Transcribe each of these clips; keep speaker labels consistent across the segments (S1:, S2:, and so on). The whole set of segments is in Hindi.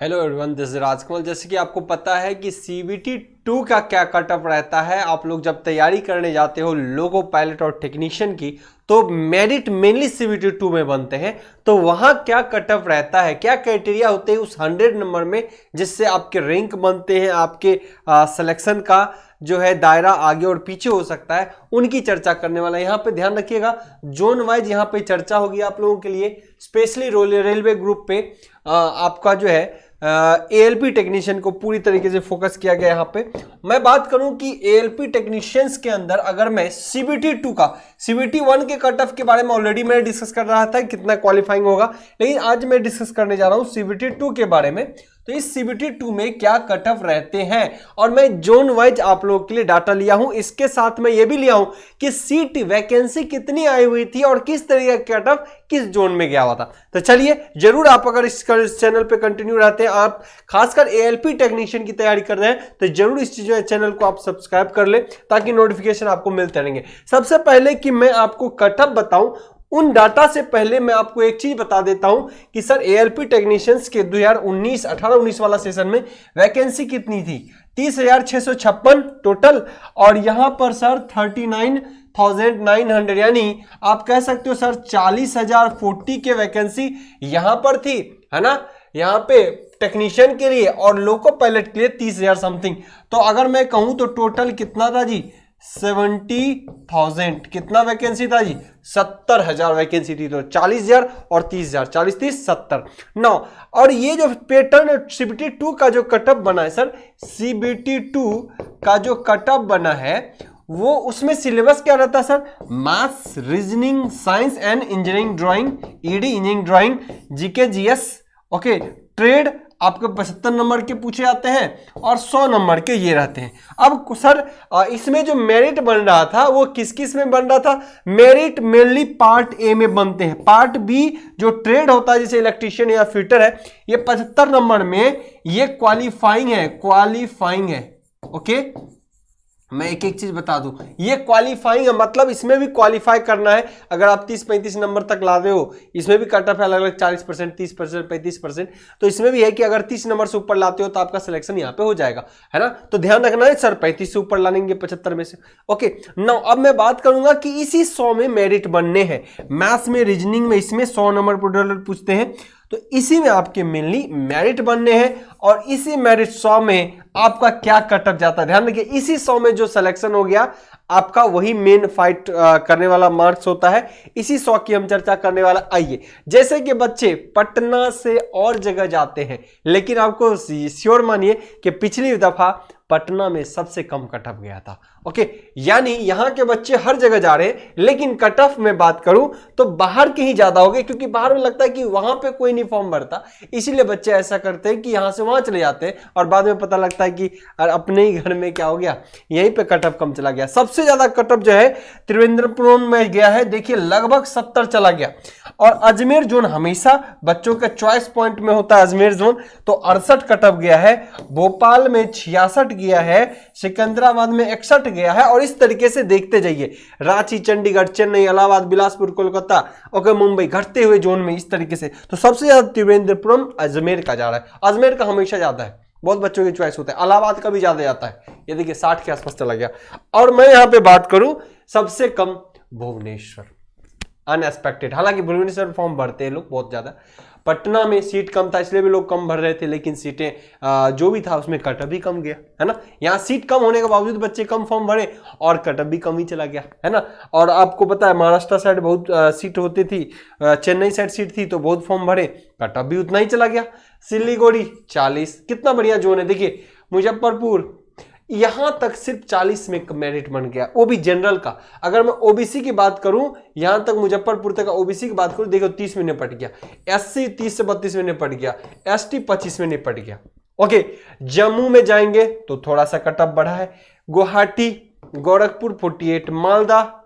S1: Hello everyone, this is Rajkamal. जैसे कि आपको पता है कि CBT 2 का क्या कटअप रहता है। आप लोग जब तैयारी करने जाते हो लोको पायलट और टेक्नीशियन की, तो मेरिट मेनली CBT 2 में बनते हैं। तो वहां क्या कटअप रहता है, क्या क्राइटेरिया होते हैं उस 100 नंबर में, जिससे आपके रैंक बनते हैं, आपके सिलेक्शन का जो है दायरा आगे और पीछे हो सकता है, उनकी चर्चा करने वाला है। यहाँ पे ध्यान रखिएगा, जोन वाइज यहाँ पे चर्चा होगी आप लोगों के लिए। स्पेशली रेलवे ग्रुप पे आपका जो है ALP टेक्नीशियन को पूरी तरीके से फोकस किया गया। यहाँ पे मैं बात करूं कि ALP टेक्नीशियंस के अंदर अगर मैं CBT 2 का CBT 1 के कट ऑफ के बारे में ऑलरेडी मैं डिस्कस कर रहा था कितना क्वालिफाइंग होगा, लेकिन आज मैं डिस्कस करने जा रहा हूं CBT 2 के बारे में। तो इस CBT 2 में क्या कट ऑफ रहते हैं, और मैं जोन वाइज आप लोगों के लिए डाटा लिया हूं। इसके साथ मैं ये भी लिया हूं कि सीट वैकेंसी कितनी आई हुई थी और किस तरीके का कट ऑफ किस जोन में गया हुआ था। तो चलिए, जरूर आप अगर इस चैनल पे कंटिन्यू रहते हैं, आप खासकर ALP टेक्नीशियन की तैयारी कर रहे हैं, तो जरूर इस चैनल को आप सब्सक्राइब कर ले ताकि नोटिफिकेशन आपको मिलते रहेंगे। सबसे पहले कि मैं आपको कट ऑफ बताऊं, उन डाटा से पहले मैं आपको एक चीज बता देता हूं कि सर ALP टेक्नीशियंस के 2019 18-19 वाला सेशन में वैकेंसी कितनी थी। 30,656 टोटल, और यहां पर सर 39,900, यानी आप कह सकते हो सर 40,040 के वैकेंसी यहां पर थी, है ना। यहां पे टेक्नीशियन के लिए और लोको पायलट के लिए 30,000 समथिंग। तो अगर मैं कहूं तो टोटल कितना था जी, 70,000। कितना वैकेंसी था जी, 70,000 वैकेंसी थी। तो 40,000 और 30,000, 40 30 70 9। और ये जो पैटर्न CBT 2 का जो कटअप बना है सर, CBT 2 का जो कटअप बना है वो, उसमें सिलेबस क्या रहता है sir, maths, reasoning, science and engineering drawing, ED engineering drawing, GK GS, okay. Trade आपके 75 नंबर के पूछे जाते हैं और 100 नंबर के ये रहते हैं। अब सर इसमें जो मेरिट बन रहा था वो किस किस में बन रहा था, मेरिट मेनली पार्ट A में बनते हैं। पार्ट B जो ट्रेड होता है, जैसे इलेक्ट्रीशियन या फिटर है, ये 75 नंबर में ये क्वालिफाइंग है, ओके। मैं एक एक चीज बता दूं, ये क्वालिफाइंग है, मतलब इसमें भी क्वालिफाई करना है। अगर आप 30-35 नंबर तक ला दे हो, इसमें भी कट ऑफ है अलग अलग 40%, 30%, 35%। तो इसमें भी है कि अगर 30 नंबर से ऊपर लाते हो तो आपका सिलेक्शन यहाँ पे हो जाएगा, है ना। तो ध्यान रखना है सर, 35 से ऊपर लाएंगे 75 में से, ओके। नाउ अब मैं बात करूंगा कि इसी 100 में मेरिट बनने हैं। मैथ्स में, रीजनिंग में, इसमें 100 नंबर पूछते हैं, तो इसी में आपके मेनली मेरिट बनने हैं। और इसी मेरिट 100 में आपका क्या कटअप जाता है, ध्यान रखिए। इसी 100 में जो सिलेक्शन हो गया आपका, वही मेन फाइट करने वाला मार्क्स होता है। इसी 100 की हम चर्चा करने वाला। आइए, जैसे कि बच्चे पटना से और जगह जाते हैं, लेकिन आपको श्योर मानिए कि पिछली दफा पटना में सबसे कम कट ऑफ गया था, ओके। यानी यहां के बच्चे हर जगह जा रहे हैं, लेकिन कट ऑफ में बात करूं तो बाहर के ही ज्यादा हो गए, क्योंकि बाहर में लगता है कि वहां पे कोई नहीं फॉर्म भरता, इसीलिए बच्चे ऐसा करते हैं कि यहां से वहां चले जाते हैं, और बाद में पता लगता है कि अपने ही घर में क्या हो गया, यहीं पे कट ऑफ कम चला गया। सबसे ज्यादा कट ऑफ जो है त्रिवेंद्रपुरम में गया है, देखिए लगभग 70 चला गया। और अजमेर जोन हमेशा बच्चों के चॉइस पॉइंट में होता है, अजमेर जोन, तो 68 कट ऑफ गया है। भोपाल में 66 गया है, सिकंदराबाद में 61 गया है, और इस तरीके से देखते जाइए, रांची, चंडीगढ़, चेन्नई, इलाहाबाद, बिलासपुर, कोलकाता, ओके, मुंबई, घटते हुए जोन में इस तरीके से। तो सबसे ज्यादा त्रिवेंद्रपुरम अजमेर का जा रहा है, अजमेर का हमेशा ज्यादा है, बहुत बच्चों की चॉइस होता है। इलाहाबाद का भी ज्यादा जाता है, ये देखिए 60 के आसपास चला गया। और मैं यहां पे बात करूं, सबसे कम भुवनेश्वर, अनएक्सपेक्टेड। हालांकि भुवनेश्वर फॉर्म भरते हैं लोग बहुत ज्यादा। पटना में सीट कम था इसलिए भी लोग कम भर रहे थे, लेकिन सीटें जो भी था उसमें कट ऑफ भी कम गया, है ना। यहाँ सीट कम होने के बावजूद बच्चे कम फॉर्म भरे और कट ऑफ भी कम ही चला गया, है ना। और आपको पता है महाराष्ट्र साइड बहुत सीट होती थी, चेन्नई साइड सीट थी तो बहुत फॉर्म भरे, कट ऑफ भी उतना ही चला गया। सिलीगुड़ी 40, कितना बढ़िया जोन है, देखिए मुजफ्फरपुर यहां तक सिर्फ 40 में मेरिट बन गया, वो भी जनरल का। अगर मैं ओबीसी की बात करूं, यहां तक मुजफ्फरपुर तक ओबीसी की बात करूं, देखो 30 में निपट गया, SC 30 से 32 में निपट गया, ST 25 में निपट गया, ओके। जम्मू में जाएंगे तो थोड़ा सा कट ऑफ बढ़ा है, गुवाहाटी, गोरखपुर 48, मालदा,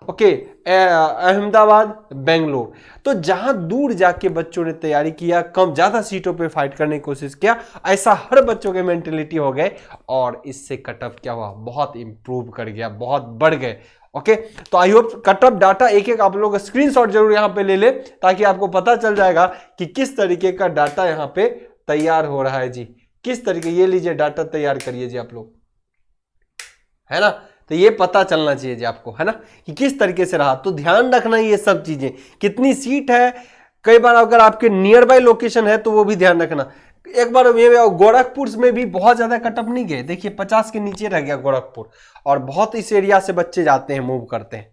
S1: ओके, अहमदाबाद, बेंगलोर। तो जहां दूर जाके बच्चों ने तैयारी किया, कम ज्यादा सीटों पे फाइट करने की कोशिश किया, ऐसा हर बच्चों के मेंटेलिटी हो गए, और इससे कट ऑफ क्या हुआ, बहुत इंप्रूव कर गया, बहुत बढ़ गए, ओके। तो I hope cut off data एक एक आप लोग स्क्रीनशॉट जरूर यहां पे ले ले, ताकि आपको पता चल जाएगा कि किस तरीके का डाटा यहां पे तैयार हो रहा है जी। किस तरीके, ये लीजिए डाटा तैयार करिए जी आप लोग, है ना। तो ये पता चलना चाहिए जी आपको, है ना, कि किस तरीके से रहा। तो ध्यान रखना ये सब चीजें, कितनी सीट है, कई बार अगर आपके नियर बाय लोकेशन है तो वो भी ध्यान रखना। एक बार ये गोरखपुर में भी बहुत ज्यादा कटअप नहीं गए, देखिए 50 के नीचे रह गया गोरखपुर, और बहुत इस एरिया से बच्चे जाते हैं, मूव करते हैं,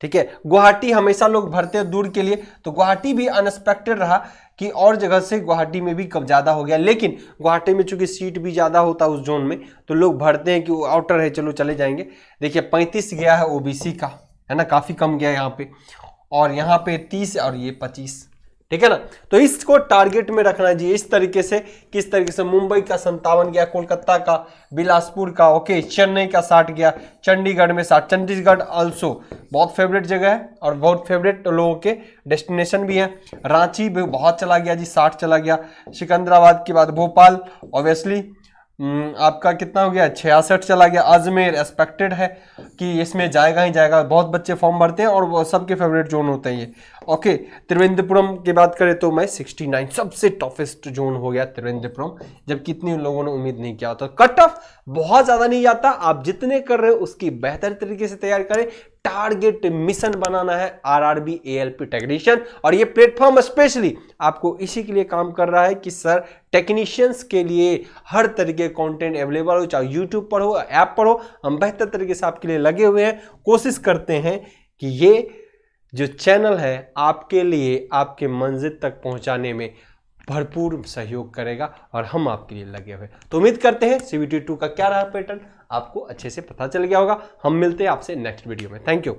S1: ठीक है। गुवाहाटी हमेशा लोग भरते हैं दूर के लिए, तो गुवाहाटी भी अनएक्सपेक्टेड रहा कि और जगह से गुवाहाटी में भी कब ज्यादा हो गया, लेकिन गुवाहाटी में चूंकि सीट भी ज्यादा होता है उस जोन में, तो लोग भरते हैं कि वो आउटर है, चलो चले जाएंगे। देखिए 35 गया है ओबीसी का, है ना, काफी कम गया यहाँ पे, और यहाँ पे 30 और ये 25, ठीक है ना। तो इसको टारगेट में रखना है जी, इस तरीके से, किस तरीके से मुंबई का 57 गया, कोलकाता का, बिलासपुर का, ओके, चेन्नई का 60 गया, चंडीगढ़ में 60, चंडीगढ़ ऑल्सो बहुत फेवरेट जगह है और बहुत फेवरेट लोगों के डेस्टिनेशन भी है। रांची भी बहुत चला गया जी, 60 चला गया। सिकंदराबाद के बाद भोपाल ऑब्वियसली आपका कितना हो गया, 66 चला गया। अजमेर एक्सपेक्टेड है कि इसमें जाएगा ही जाएगा, बहुत बच्चे फॉर्म भरते हैं और वो सबके फेवरेट जोन होते हैं ये, ओके। त्रिवेंद्रपुरम की बात करें तो मैं 69, सबसे टफेस्ट जोन हो गया त्रिवेंद्रपुरम, जबकि इतने लोगों ने उम्मीद नहीं किया होता। कट ऑफ बहुत ज्यादा नहीं जाता, आप जितने कर रहे हो उसकी बेहतर तरीके से तैयार करें। टारगेट मिशन बनाना है आरआरबी एएलपी टेक्नीशियन, और ये प्लेटफॉर्म स्पेशली आपको इसी के लिए काम कर रहा है कि सर टेक्नीशियंस के लिए हर तरीके कंटेंट अवेलेबल हो, चाहे यूट्यूब पर हो, ऐप पर हो, हम बेहतर तरीके से आपके लिए लगे हुए हैं। कोशिश करते हैं कि ये जो चैनल है आपके लिए आपके मंजिल तक पहुंचाने में भरपूर सहयोग करेगा, और हम आपके लिए लगे हुए। तो उम्मीद करते हैं CBT 2 का क्या रहा पैटर्न आपको अच्छे से पता चल गया होगा। हम मिलते हैं आपसे नेक्स्ट वीडियो में। Thank you.